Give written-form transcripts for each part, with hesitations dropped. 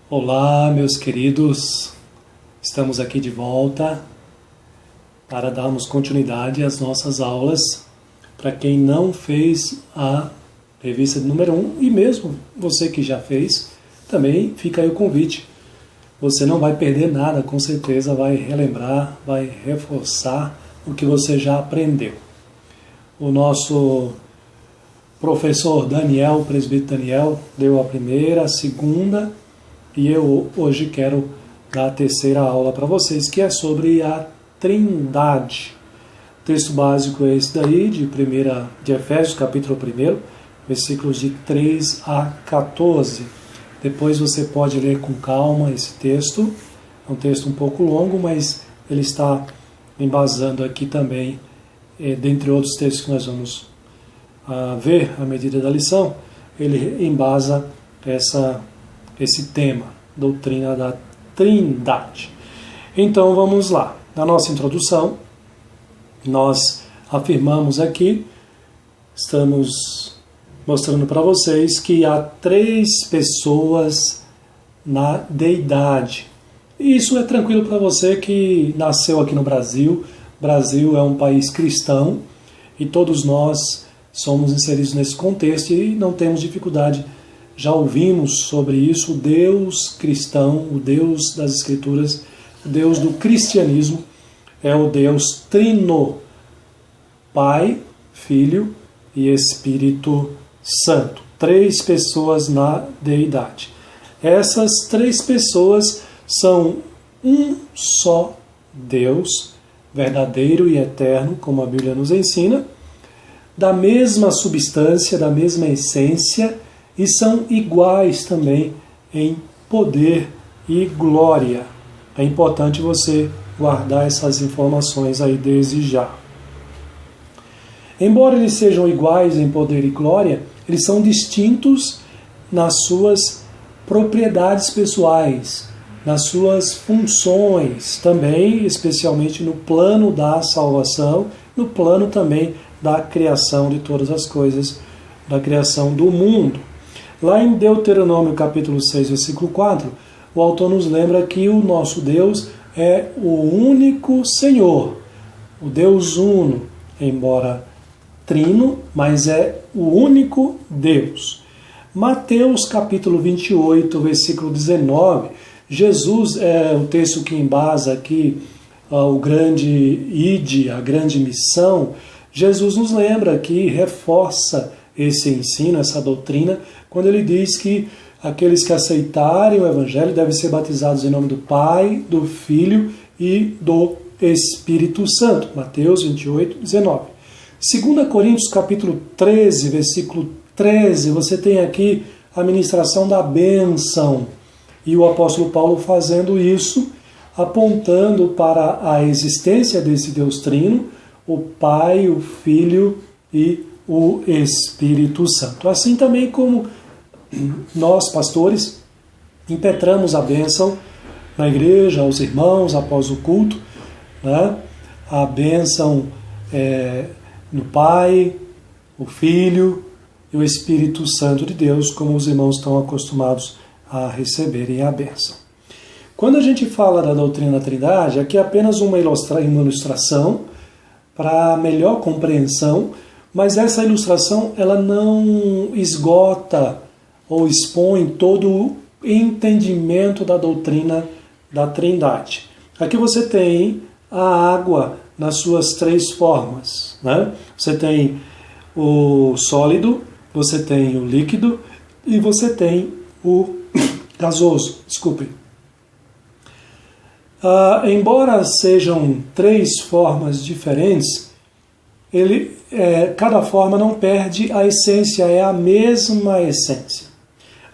Olá, meus queridos, estamos aqui de volta para darmos continuidade às nossas aulas. Para quem não fez a revista número 1, e mesmo você que já fez, também fica aí o convite. Você não vai perder nada, com certeza vai relembrar, vai reforçar o que você já aprendeu. O nosso professor Daniel, o presbítero Daniel, deu a primeira, a segunda, e eu hoje quero dar a terceira aula para vocês, que é sobre a Trindade. O texto básico é esse daí, de Efésios, capítulo 1, versículos de 3 a 14. Depois você pode ler com calma esse texto. É um texto um pouco longo, mas ele está embasando aqui também, dentre outros textos que nós vamos ver à medida da lição, ele embasa esse tema, doutrina da Trindade. Então vamos lá. Na nossa introdução, nós afirmamos aqui, estamos mostrando para vocês que há 3 pessoas na deidade. E isso é tranquilo para você que nasceu aqui no Brasil. O Brasil é um país cristão e todos nós somos inseridos nesse contexto e não temos dificuldade. Já ouvimos sobre isso. O Deus cristão, o Deus das Escrituras, o Deus do cristianismo é o Deus Trino, Pai, Filho e Espírito Santo. 3 pessoas na deidade. Essas 3 pessoas são um só Deus, verdadeiro e eterno, como a Bíblia nos ensina, da mesma substância, da mesma essência, e são iguais também em poder e glória. É importante você guardar essas informações aí desde já. Embora eles sejam iguais em poder e glória, eles são distintos nas suas propriedades pessoais, nas suas funções, também, especialmente no plano da salvação, no plano também da criação de todas as coisas, da criação do mundo. Lá em Deuteronômio capítulo 6, versículo 4, o autor nos lembra que o nosso Deus é o único Senhor, o Deus uno, embora trino, mas é o único Deus. Mateus capítulo 28, versículo 19, Jesus é o texto que embasa aqui o grande ide, a grande missão. Jesus nos lembra aqui, reforça esse ensino, essa doutrina, quando ele diz que aqueles que aceitarem o Evangelho devem ser batizados em nome do Pai, do Filho e do Espírito Santo. Mateus 28, 19. 2 Coríntios capítulo 13, versículo 13, você tem aqui a ministração da bênção. E o apóstolo Paulo fazendo isso, apontando para a existência desse Deus Trino, o Pai, o Filho e o Espírito Santo. Assim também como nós, pastores, impetramos a bênção na igreja, aos irmãos, após o culto, né? A bênção no Pai, o Filho e o Espírito Santo de Deus, como os irmãos estão acostumados a receberem a bênção. Quando a gente fala da doutrina da Trindade, aqui é apenas uma ilustração para melhor compreensão, mas essa ilustração ela não esgota ou expõe todo o entendimento da doutrina da Trindade. Aqui você tem a água nas suas 3 formas, né? Você tem o sólido, você tem o líquido e você tem o gasoso. Desculpe. Embora sejam 3 formas diferentes, cada forma não perde a essência, é a mesma essência.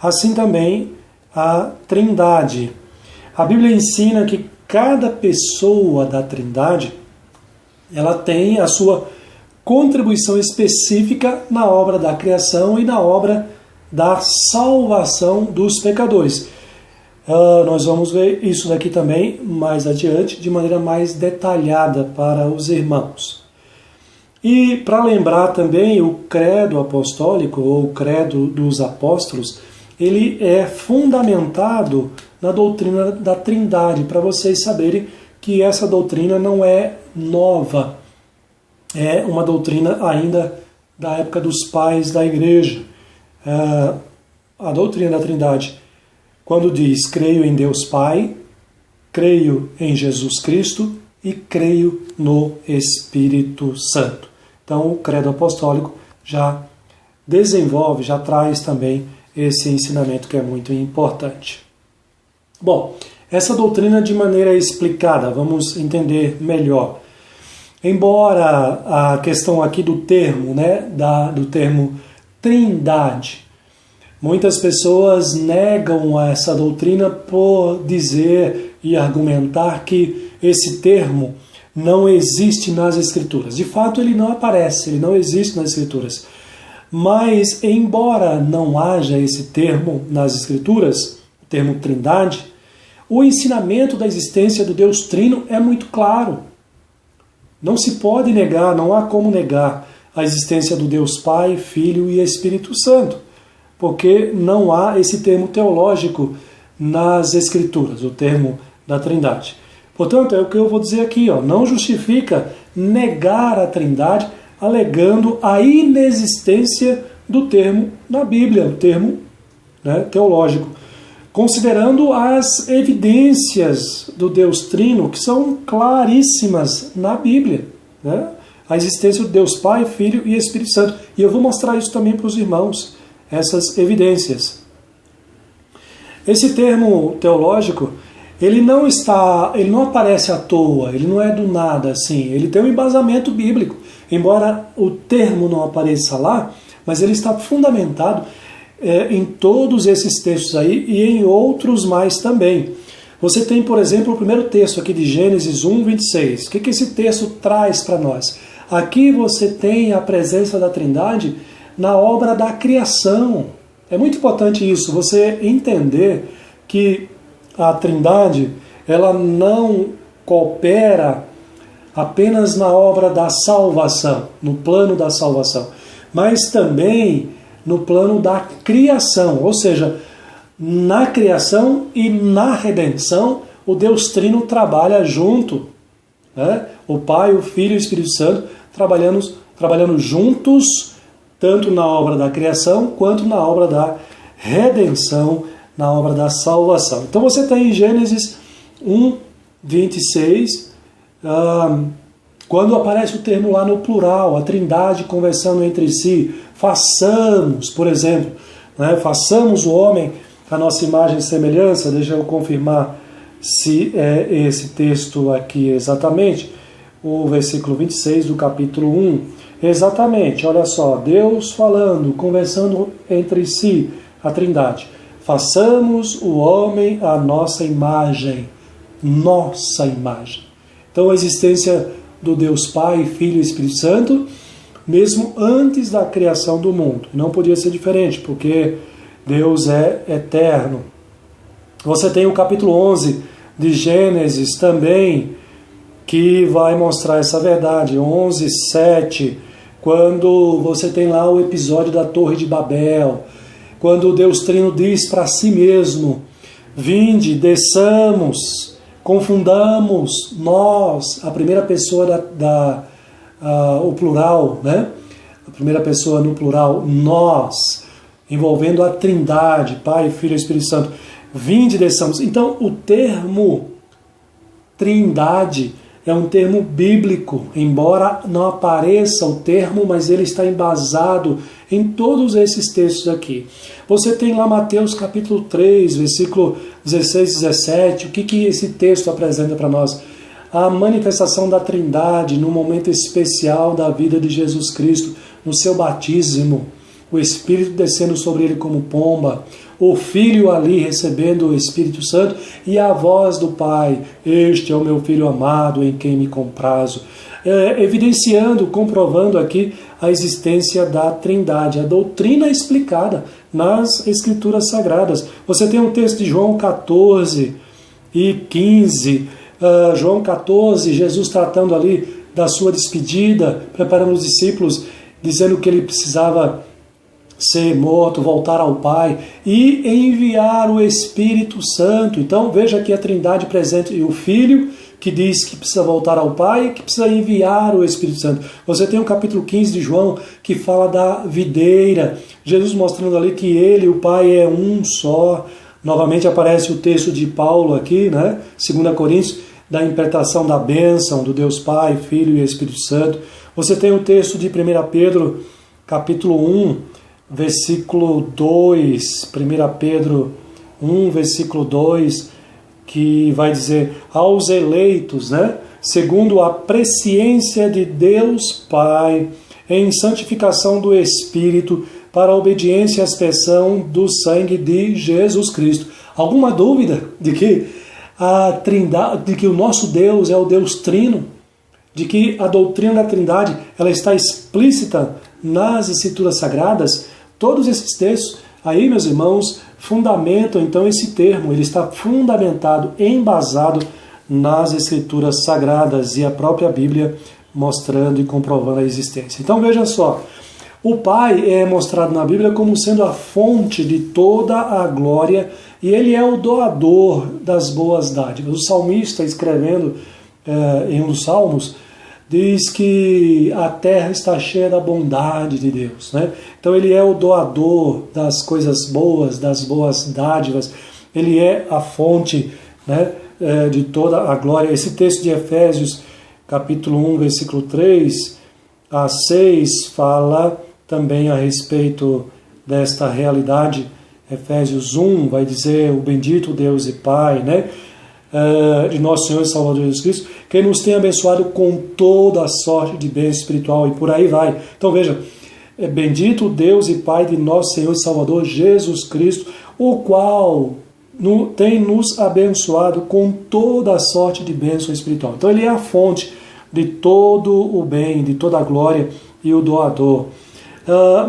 Assim também a Trindade. A Bíblia ensina que cada pessoa da Trindade ela tem a sua contribuição específica na obra da criação e na obra da salvação dos pecadores. Nós vamos ver isso daqui também mais adiante, de maneira mais detalhada para os irmãos. E para lembrar também o credo apostólico, ou o credo dos apóstolos, ele é fundamentado na doutrina da Trindade, para vocês saberem que essa doutrina não é nova, é uma doutrina ainda da época dos pais da igreja. A doutrina da Trindade, quando diz creio em Deus Pai, creio em Jesus Cristo e creio no Espírito Santo. Então o credo apostólico já desenvolve, já traz também esse ensinamento que é muito importante. Bom, essa doutrina de maneira explicada, vamos entender melhor. Embora a questão aqui do termo, do termo Trindade, muitas pessoas negam essa doutrina por dizer e argumentar que esse termo não existe nas Escrituras. De fato, ele não aparece, ele não existe nas Escrituras. Mas, embora não haja esse termo nas Escrituras, o termo Trindade, o ensinamento da existência do Deus Trino é muito claro. Não se pode negar, não há como negar a existência do Deus Pai, Filho e Espírito Santo, porque não há esse termo teológico nas Escrituras, o termo da Trindade. Portanto, é o que eu vou dizer aqui, não justifica negar a Trindade alegando a inexistência do termo na Bíblia, o termo teológico, considerando as evidências do Deus Trino, que são claríssimas na Bíblia, a existência do Deus Pai, Filho e Espírito Santo. E eu vou mostrar isso também para os irmãos, essas evidências. Esse termo teológico, ele não aparece à toa, ele não é do nada assim, ele tem um embasamento bíblico. Embora o termo não apareça lá, mas ele está fundamentado em todos esses textos aí e em outros mais também. Você tem, por exemplo, o primeiro texto aqui de Gênesis 1, 26. O que esse texto traz para nós? Aqui você tem a presença da Trindade na obra da criação. É muito importante isso, você entender que a Trindade ela não coopera apenas na obra da salvação, no plano da salvação, mas também no plano da criação, ou seja, na criação e na redenção, o Deus Trino trabalha junto, o Pai, o Filho e o Espírito Santo trabalhando juntos, tanto na obra da criação quanto na obra da redenção, na obra da salvação. Então você tem em Gênesis 1, 26, quando aparece o termo lá no plural, a Trindade conversando entre si, façamos, por exemplo, façamos o homem a nossa imagem e semelhança. Deixa eu confirmar se é esse texto aqui exatamente, o versículo 26 do capítulo 1. Exatamente, olha só, Deus falando, conversando entre si, a Trindade. Façamos o homem a nossa imagem. Nossa imagem. Então a existência do Deus Pai, Filho e Espírito Santo, mesmo antes da criação do mundo. Não podia ser diferente, porque Deus é eterno. Você tem o capítulo 11 de Gênesis também, que vai mostrar essa verdade. 11, 7, quando você tem lá o episódio da Torre de Babel, quando o Deus Trino diz para si mesmo, vinde, desçamos, confundamos nós, a primeira pessoa o plural, a primeira pessoa no plural, nós, envolvendo a Trindade, Pai, Filho e Espírito Santo. Vinde, desçamos. Então, o termo Trindade é um termo bíblico, embora não apareça o termo, mas ele está embasado em todos esses textos aqui. Você tem lá Mateus capítulo 3, versículo 16 e 17. O que esse texto apresenta para nós? A manifestação da Trindade no momento especial da vida de Jesus Cristo, no seu batismo, o Espírito descendo sobre ele como pomba, o Filho ali recebendo o Espírito Santo e a voz do Pai, este é o meu Filho amado em quem me comprazo, evidenciando, comprovando aqui a existência da Trindade, a doutrina explicada nas Escrituras Sagradas. Você tem um texto de João 14 e 15, João 14, Jesus tratando ali da sua despedida, preparando os discípulos, dizendo que ele precisava ser morto, voltar ao Pai e enviar o Espírito Santo. Então veja aqui a Trindade presente e o Filho, que diz que precisa voltar ao Pai e que precisa enviar o Espírito Santo. Você tem o capítulo 15 de João, que fala da videira, Jesus mostrando ali que ele e o Pai é um só. Novamente aparece o texto de Paulo aqui, né? 2 Coríntios, da interpretação da bênção do Deus Pai, Filho e Espírito Santo. Você tem o texto de 1 Pedro, capítulo 1, versículo 2, 1 Pedro 1, versículo 2, que vai dizer, aos eleitos, né? Segundo a presciência de Deus Pai, em santificação do Espírito, para a obediência à expressão do sangue de Jesus Cristo. Alguma dúvida de que a Trindade, de que o nosso Deus é o Deus Trino, de que a doutrina da Trindade ela está explícita nas Escrituras Sagradas? Todos esses textos aí, meus irmãos, fundamentam então esse termo. Ele está fundamentado, embasado nas Escrituras Sagradas e a própria Bíblia mostrando e comprovando a existência. Então veja só, o Pai é mostrado na Bíblia como sendo a fonte de toda a glória e Ele é o doador das boas dádivas. O salmista, escrevendo em um dos salmos, diz que a terra está cheia da bondade de Deus, né? Então Ele é o doador das coisas boas, das boas dádivas. Ele é a fonte, né, de toda a glória. Esse texto de Efésios, capítulo 1, versículo 3 a 6, fala também a respeito desta realidade. Efésios 1 vai dizer, o bendito Deus e Pai, né, de nosso Senhor e Salvador Jesus Cristo, que nos tem abençoado com toda a sorte de bem espiritual, e por aí vai. Então veja, bendito Deus e Pai de nosso Senhor e Salvador Jesus Cristo, o qual tem nos abençoado com toda a sorte de bênção espiritual. Então Ele é a fonte de todo o bem, de toda a glória e o doador.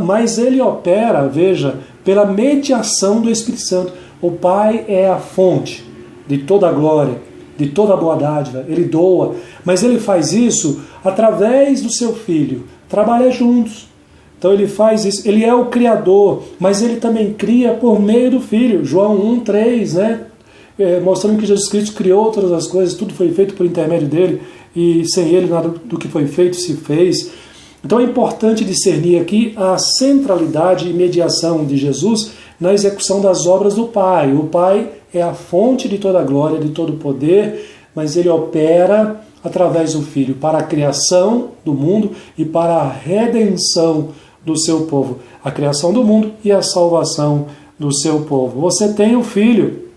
Mas Ele opera, veja, pela mediação do Espírito Santo. O Pai é a fonte de toda a glória, de toda a boa dádiva. Ele doa, mas Ele faz isso através do seu Filho. Trabalha juntos. Então Ele faz isso. Ele é o Criador, mas Ele também cria por meio do Filho. João 1,3, né? Mostrando que Jesus Cristo criou todas as coisas, tudo foi feito por intermédio dEle, e sem Ele nada do que foi feito se fez. Então é importante discernir aqui a centralidade e mediação de Jesus na execução das obras do Pai. O Pai é a fonte de toda a glória, de todo o poder, mas Ele opera através do Filho para a criação do mundo e para a redenção do seu povo. A criação do mundo e a salvação do seu povo. Você tem o Filho.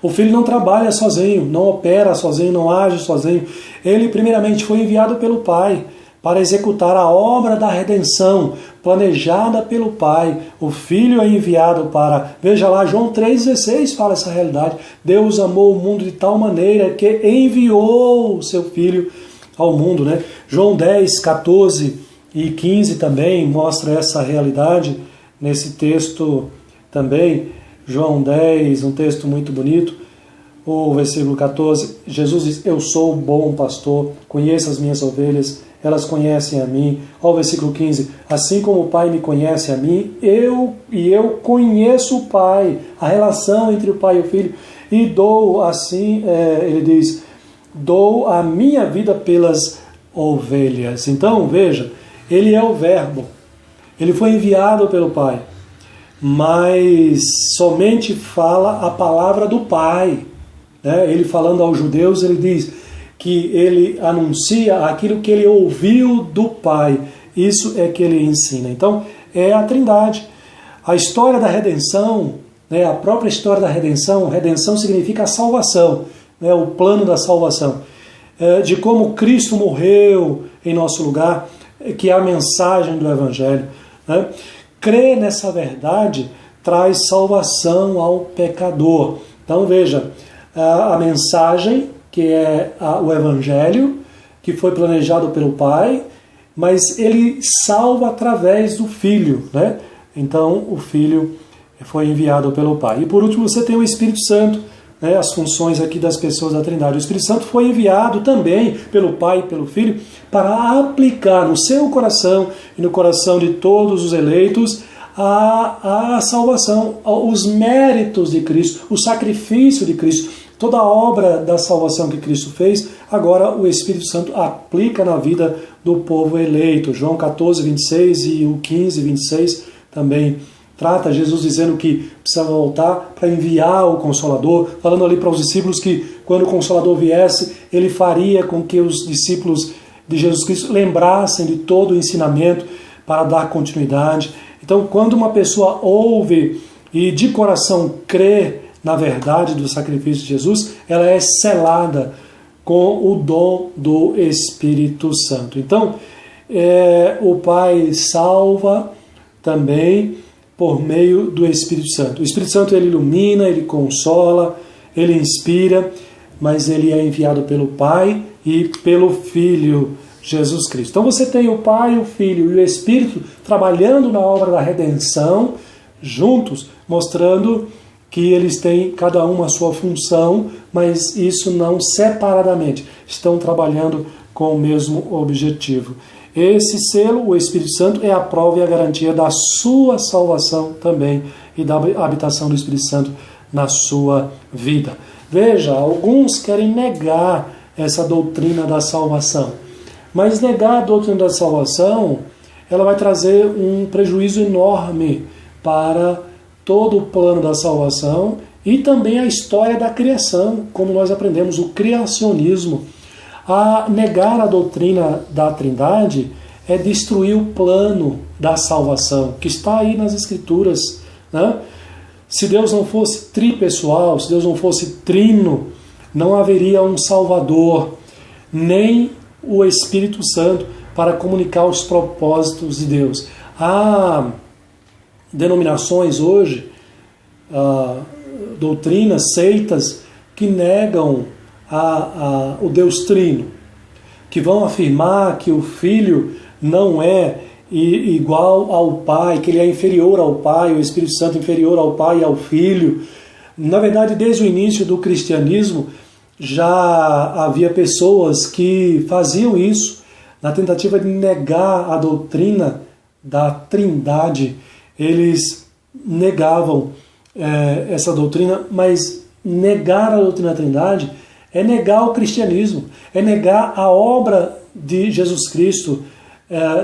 O Filho não trabalha sozinho, não opera sozinho, não age sozinho. Ele primeiramente foi enviado pelo Pai para executar a obra da redenção planejada pelo Pai. O Filho é enviado para... Veja lá, João 3,16 fala essa realidade. Deus amou o mundo de tal maneira que enviou o seu Filho ao mundo, né? João 10, 14 e 15 também mostra essa realidade nesse texto também. João 10, um texto muito bonito. O versículo 14, Jesus diz, eu sou o bom pastor, conheço as minhas ovelhas, elas conhecem a mim. Ó, o versículo 15, assim como o Pai me conhece a mim, eu conheço o Pai, a relação entre o Pai e o Filho, e dou assim, ele diz, dou a minha vida pelas ovelhas. Então, veja, Ele é o Verbo, Ele foi enviado pelo Pai, mas somente fala a palavra do Pai. Ele falando aos judeus, ele diz que ele anuncia aquilo que ele ouviu do Pai. Isso é que ele ensina. Então, é a Trindade. A história da redenção, a própria história da redenção, redenção significa a salvação, o plano da salvação, de como Cristo morreu em nosso lugar, que é a mensagem do Evangelho. Crer nessa verdade traz salvação ao pecador. Então, veja, a mensagem, que é o Evangelho, que foi planejado pelo Pai, mas Ele salva através do Filho, né? Então, o Filho foi enviado pelo Pai. E por último, você tem o Espírito Santo, né? As funções aqui das pessoas da Trindade. O Espírito Santo foi enviado também pelo Pai e pelo Filho para aplicar no seu coração e no coração de todos os eleitos a salvação, os méritos de Cristo, o sacrifício de Cristo, toda a obra da salvação que Cristo fez, agora o Espírito Santo aplica na vida do povo eleito. João 14, 26 e o 15, 26 também trata Jesus dizendo que precisa voltar para enviar o Consolador, falando ali para os discípulos que quando o Consolador viesse, ele faria com que os discípulos de Jesus Cristo lembrassem de todo o ensinamento para dar continuidade. Então, quando uma pessoa ouve e de coração crê na verdade do sacrifício de Jesus, ela é selada com o dom do Espírito Santo. Então, o Pai salva também por meio do Espírito Santo. O Espírito Santo ele ilumina, ele consola, ele inspira, mas ele é enviado pelo Pai e pelo Filho Jesus Cristo. Então você tem o Pai, o Filho e o Espírito trabalhando na obra da redenção, juntos, mostrando que eles têm cada um a sua função, mas isso não separadamente. Estão trabalhando com o mesmo objetivo. Esse selo, o Espírito Santo, é a prova e a garantia da sua salvação também e da habitação do Espírito Santo na sua vida. Veja, alguns querem negar essa doutrina da salvação. Mas negar a doutrina da salvação, ela vai trazer um prejuízo enorme para todo o plano da salvação e também a história da criação, como nós aprendemos, o criacionismo. A negar a doutrina da Trindade é destruir o plano da salvação, que está aí nas Escrituras, né? Se Deus não fosse tripessoal, se Deus não fosse trino, não haveria um Salvador, nem o Espírito Santo para comunicar os propósitos de Deus. Há denominações hoje, doutrinas, seitas, que negam o Deus Trino, que vão afirmar que o Filho não é igual ao Pai, que ele é inferior ao Pai, o Espírito Santo inferior ao Pai e ao Filho. Na verdade, desde o início do cristianismo, já havia pessoas que faziam isso na tentativa de negar a doutrina da Trindade. Eles negavam essa doutrina, mas negar a doutrina da Trindade é negar o cristianismo, é negar a obra de Jesus Cristo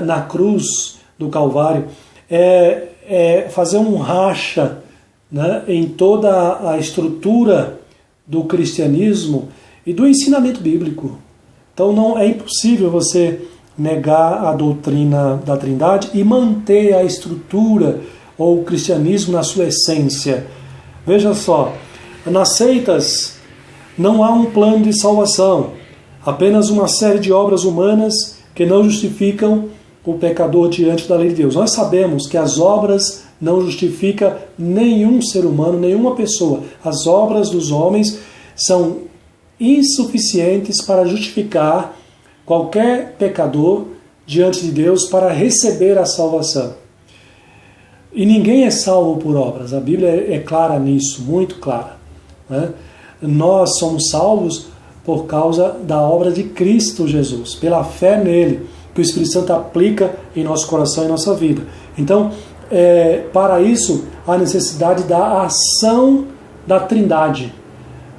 na cruz do Calvário, é fazer um racha, né, em toda a estrutura do cristianismo e do ensinamento bíblico. Então não é impossível você negar a doutrina da Trindade e manter a estrutura ou o cristianismo na sua essência. Veja só, nas seitas não há um plano de salvação, apenas uma série de obras humanas que não justificam o pecador diante da lei de Deus. Nós sabemos que as obras não justificam nenhum ser humano, nenhuma pessoa. As obras dos homens são insuficientes para justificar qualquer pecador diante de Deus para receber a salvação. E ninguém é salvo por obras. A Bíblia é clara nisso, muito clara, né? Nós somos salvos por causa da obra de Cristo Jesus, pela fé nele, que o Espírito Santo aplica em nosso coração e nossa vida. Então, para isso, há necessidade da ação da Trindade,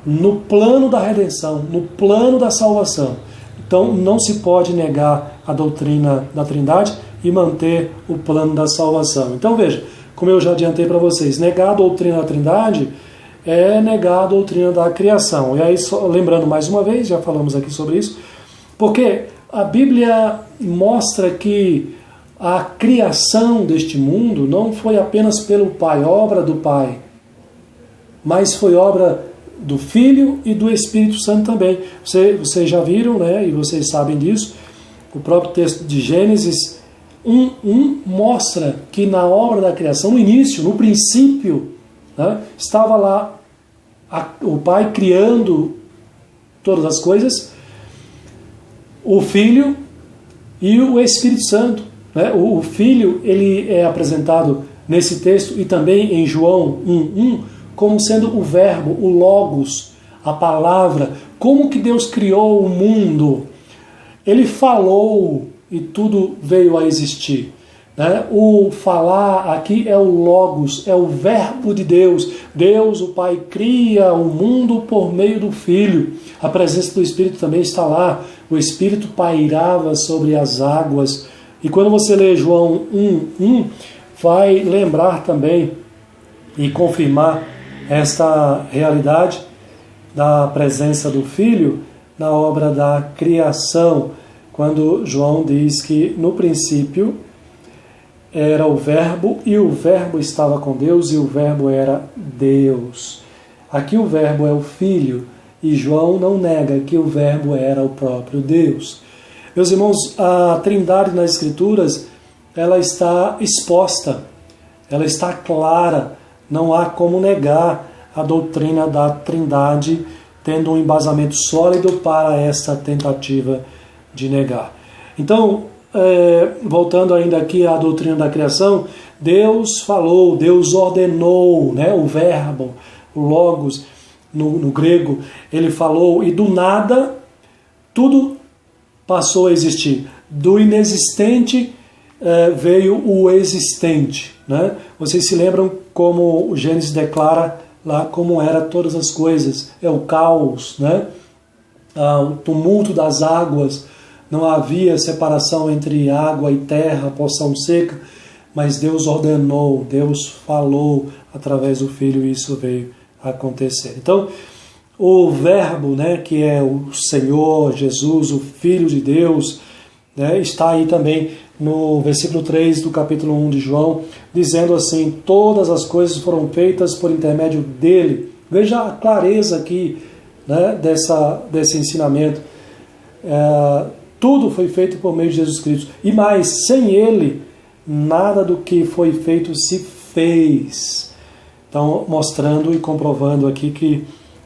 no plano da redenção, no plano da salvação. Então, não se pode negar a doutrina da Trindade e manter o plano da salvação. Então, veja, como eu já adiantei para vocês, negar a doutrina da Trindade é negar a doutrina da criação. E aí, só lembrando mais uma vez, já falamos aqui sobre isso, porque a Bíblia mostra que a criação deste mundo não foi apenas pelo Pai, obra do Pai, mas foi obra do Filho e do Espírito Santo também. Vocês já viram, né, e vocês sabem disso, o próprio texto de Gênesis 1:1 mostra que na obra da criação, no início, no princípio, né, estava lá o Pai criando todas as coisas, o Filho e o Espírito Santo. Né? O Filho ele é apresentado nesse texto e também em João 1:1 como sendo o verbo, o logos, a palavra. Como que Deus criou o mundo? Ele falou e tudo veio a existir. né? O falar aqui é o Logos, é o verbo de Deus. Deus, o Pai, cria o mundo por meio do Filho. A presença do Espírito também está lá. O Espírito pairava sobre as águas. E quando você lê João 1:1, vai lembrar também e confirmar esta realidade da presença do Filho na obra da criação, quando João diz que no princípio era o Verbo, e o Verbo estava com Deus, e o Verbo era Deus. Aqui o Verbo é o Filho, e João não nega que o Verbo era o próprio Deus. Meus irmãos, a Trindade nas Escrituras, ela está exposta, ela está clara, não há como negar a doutrina da Trindade, tendo um embasamento sólido para esta tentativa de negar. Então, voltando ainda aqui à doutrina da criação, Deus falou, Deus ordenou, né, o verbo, o logos no grego, ele falou, e do nada tudo passou a existir. Do inexistente veio o existente, né? Vocês se lembram como o Gênesis declara lá como era todas as coisas, é o caos, né? O tumulto das águas. Não havia separação entre água e terra, porção seca, mas Deus ordenou, Deus falou através do Filho e isso veio a acontecer. Então, o Verbo, né, que é o Senhor Jesus, o Filho de Deus, né, está aí também no versículo 3 do capítulo 1 de João, dizendo assim, todas as coisas foram feitas por intermédio dele. Veja a clareza aqui, né, desse ensinamento. Tudo foi feito por meio de Jesus Cristo. E mais, sem ele, nada do que foi feito se fez. Então, mostrando e comprovando aqui que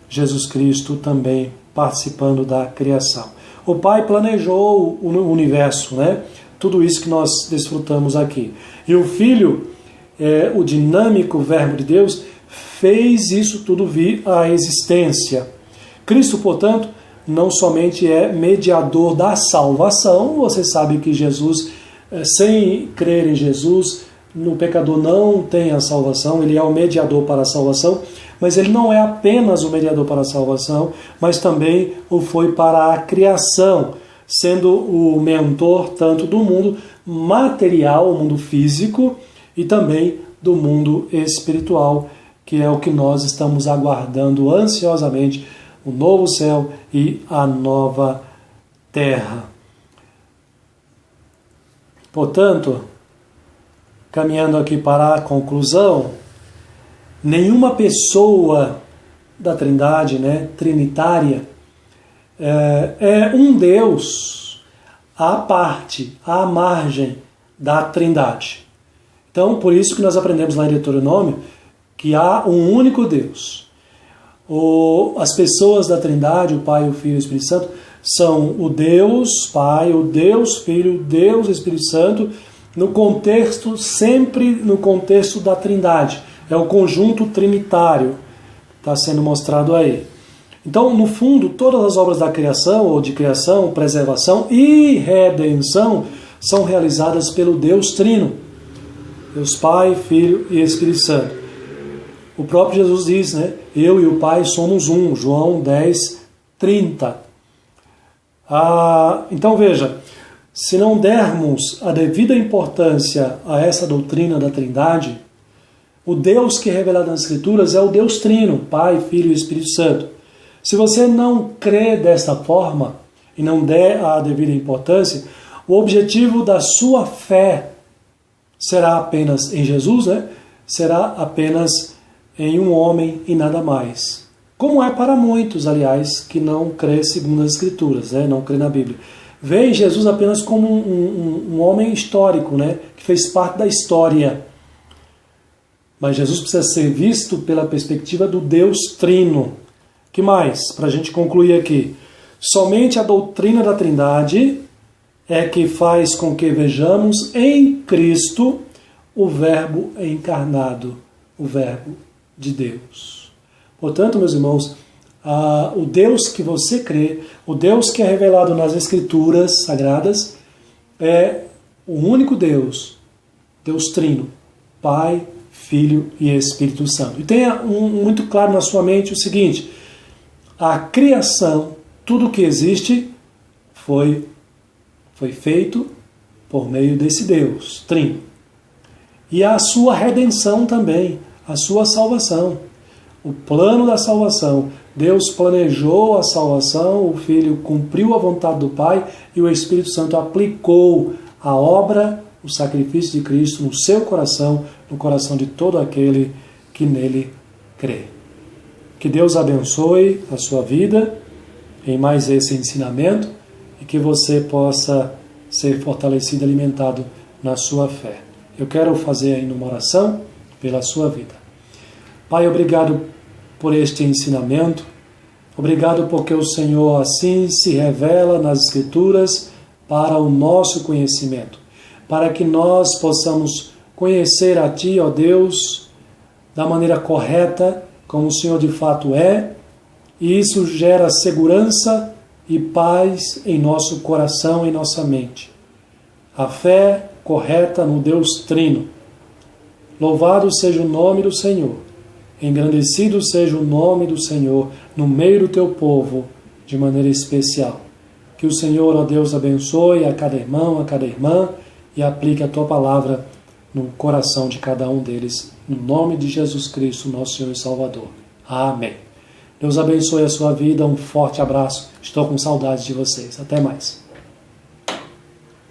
Jesus Cristo também participando da criação. O Pai planejou o universo, né? Tudo isso que nós desfrutamos aqui. E o Filho, o dinâmico Verbo de Deus, fez isso tudo vir à existência. Cristo, portanto, não somente é mediador da salvação, você sabe que Jesus, sem crer em Jesus, o pecador não tem a salvação, ele é o mediador para a salvação, mas ele não é apenas o mediador para a salvação, mas também o foi para a criação, sendo o mentor tanto do mundo material, o mundo físico, e também do mundo espiritual, que é o que nós estamos aguardando ansiosamente, o novo céu e a nova terra. Portanto, caminhando aqui para a conclusão, nenhuma pessoa da Trindade, né, trinitária, é um Deus à parte, à margem da Trindade. Então, por isso que nós aprendemos lá em Deuteronômio que há um único Deus. As pessoas da Trindade, o Pai, o Filho e o Espírito Santo, são o Deus Pai, o Deus Filho, o Deus Espírito Santo, no contexto, sempre no contexto da Trindade. É o conjunto trinitário que está sendo mostrado aí. Então, no fundo, todas as obras da criação, ou de criação, preservação e redenção, são realizadas pelo Deus Trino. Deus Pai, Filho e Espírito Santo. O próprio Jesus diz, né? Eu e o Pai somos um. João 10:30. Então veja, se não dermos a devida importância a essa doutrina da Trindade, o Deus que é revelado nas Escrituras é o Deus Trino, Pai, Filho e Espírito Santo. Se você não crê desta forma e não der a devida importância, o objetivo da sua fé será apenas em Jesus, né? Será apenas em um homem e nada mais. Como é para muitos, aliás, que não crê segundo as Escrituras, né? Não crê na Bíblia. Vê Jesus apenas como um homem histórico, né? Que fez parte da história. Mas Jesus precisa ser visto pela perspectiva do Deus Trino. Que mais? Para a gente concluir aqui. Somente a doutrina da Trindade é que faz com que vejamos em Cristo o Verbo encarnado, o Verbo de Deus. Portanto, meus irmãos, o Deus que você crê, o Deus que é revelado nas Escrituras Sagradas, é o único Deus Deus Trino, Pai, Filho e Espírito Santo. E tenha muito claro na sua mente o seguinte: a criação, tudo que existe, foi feito por meio desse Deus Trino. E a sua redenção também, a sua salvação. O plano da salvação. Deus planejou a salvação, o Filho cumpriu a vontade do Pai e o Espírito Santo aplicou a obra, o sacrifício de Cristo no seu coração, no coração de todo aquele que nele crê. Que Deus abençoe a sua vida em mais esse ensinamento e que você possa ser fortalecido e alimentado na sua fé. Eu quero fazer ainda uma oração pela sua vida. Pai, obrigado por este ensinamento. Obrigado porque o Senhor assim se revela nas Escrituras para o nosso conhecimento, para que nós possamos conhecer a Ti, ó Deus, da maneira correta, como o Senhor de fato é, e isso gera segurança e paz em nosso coração e nossa mente. A fé correta no Deus Trino. Louvado seja o nome do Senhor, engrandecido seja o nome do Senhor no meio do Teu povo, de maneira especial. Que o Senhor, ó Deus, abençoe a cada irmão, a cada irmã, e aplique a Tua palavra no coração de cada um deles, no nome de Jesus Cristo, nosso Senhor e Salvador. Amém. Deus abençoe a sua vida, um forte abraço. Estou com saudades de vocês. Até mais.